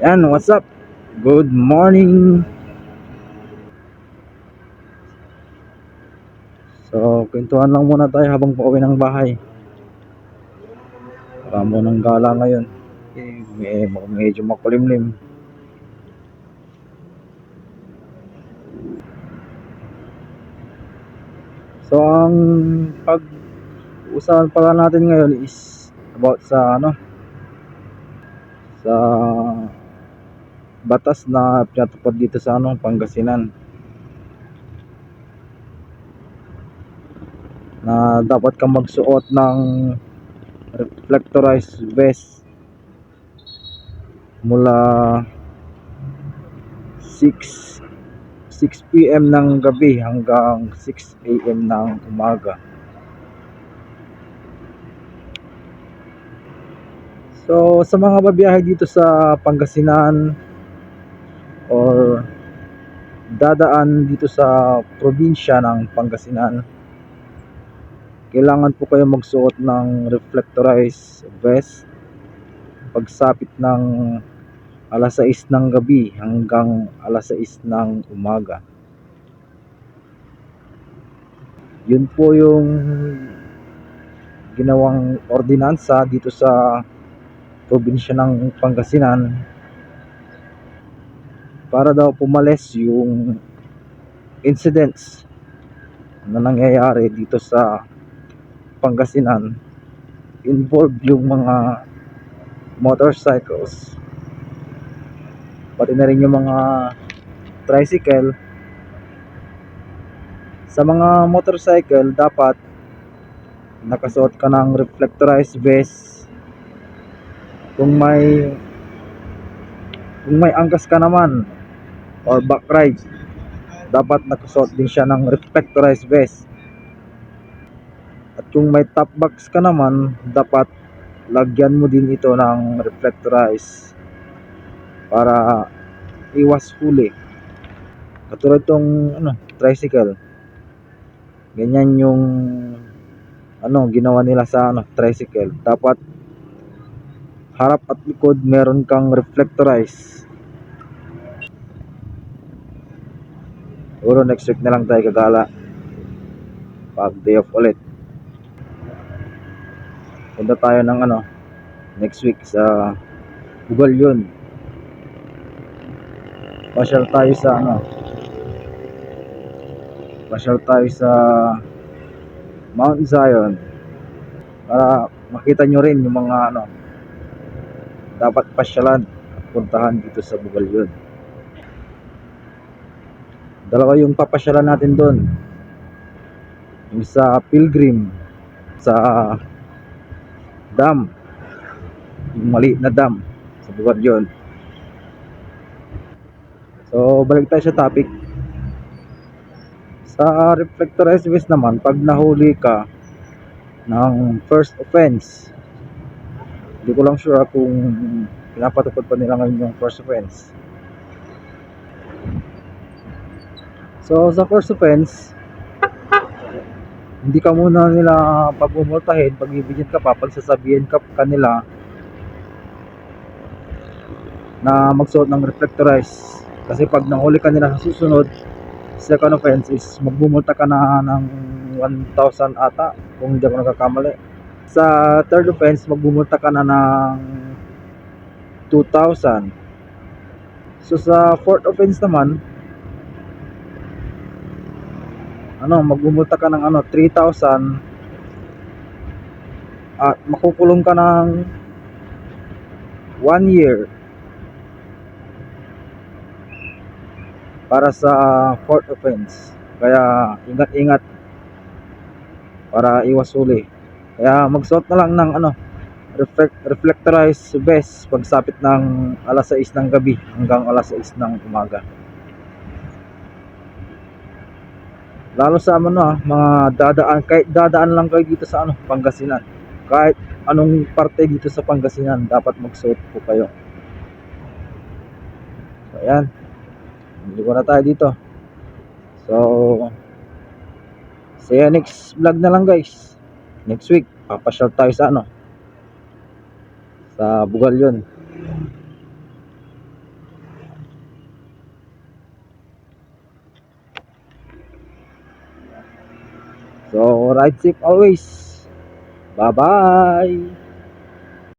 Yan, what's up? Good morning. So, kwentuhan lang muna tayo habang pauwi ng bahay. Wala mo ng gala ngayon. Medyo makulimlim. So, ang pag-usapan pala natin ngayon is about sa sa batas na pinatupad dito sa Pangasinan, na dapat kang magsuot ng reflectorized vest mula 6 p.m. ng gabi hanggang 6 a.m. ng umaga. So sa mga babiyahe dito sa Pangasinan or dadaan dito sa probinsya ng Pangasinan, kailangan po kayo magsuot ng reflectorized vest pagsapit ng alas 6 ng gabi hanggang alas 6 ng umaga. Yun po yung ginawang ordinansa dito sa probinsya ng Pangasinan para daw pumalis yung incidents na nangyayari dito sa Pangasinan. Involved yung mga motorcycles, pati na rin yung mga tricycle. Sa mga motorcycle, dapat nakasuot ka ng reflectorized vest. Kung may angkas ka naman or back ride, dapat nakasuot din siya ng reflectorized vest. At kung may top box ka naman, dapat lagyan mo din ito ng reflectorized para iwas huli. Katulad tong tricycle, ganyan yung ginawa nila sa tricycle. Dapat harap at likod meron kang reflectorized. Siguro next week na lang tayo gagala pag day off ulit. Punta tayo ng next week sa Bugal yun. Pasyal tayo sa Mount Zion para makita nyo rin yung mga dapat pasyalan at puntahan dito sa Bugal yun. Dalawa yung papasyalan natin doon, yung sa Pilgrim, sa dam, yung maliit na dam sa Bugal yun. So balik tayo sa topic. Sa reflectorized vest naman, pag nahuli ka ng first offense, hindi ko lang sure kung pinapatupad pa nila ngayon yung first offense. So sa first offense, hindi ka muna nila pagmumultahin, pagbibigyan ka pa, pagsasabihin ka kanila na magsuot ng reflectorized. Kasi pag nahuli ka nila sa susunod, second offense is magbumulta ka na ng 1,000 ata, kung hindi ako nagkakamali. Sa third offense, magbumulta ka na ng 2,000. So sa fourth offense naman, magbumulta ka ng 3,000 at makukulong ka ng 1 year para sa fourth offense. Kaya ingat-ingat para iwas huli. Kaya magsuot na lang ng reflectorized vest pagsapit ng alas 6 ng gabi hanggang alas 6 ng umaga. Lalo sa mga dadaan, kahit dadaan lang kayo dito sa Pangasinan. Kahit anong parte dito sa Pangasinan, dapat magsuot po kayo. So ayan, hindi ko na tayo dito. So see you next vlog na lang guys. Next week papasyal tayo sa sa Bugal yun. So, ride safe always. Bye-bye!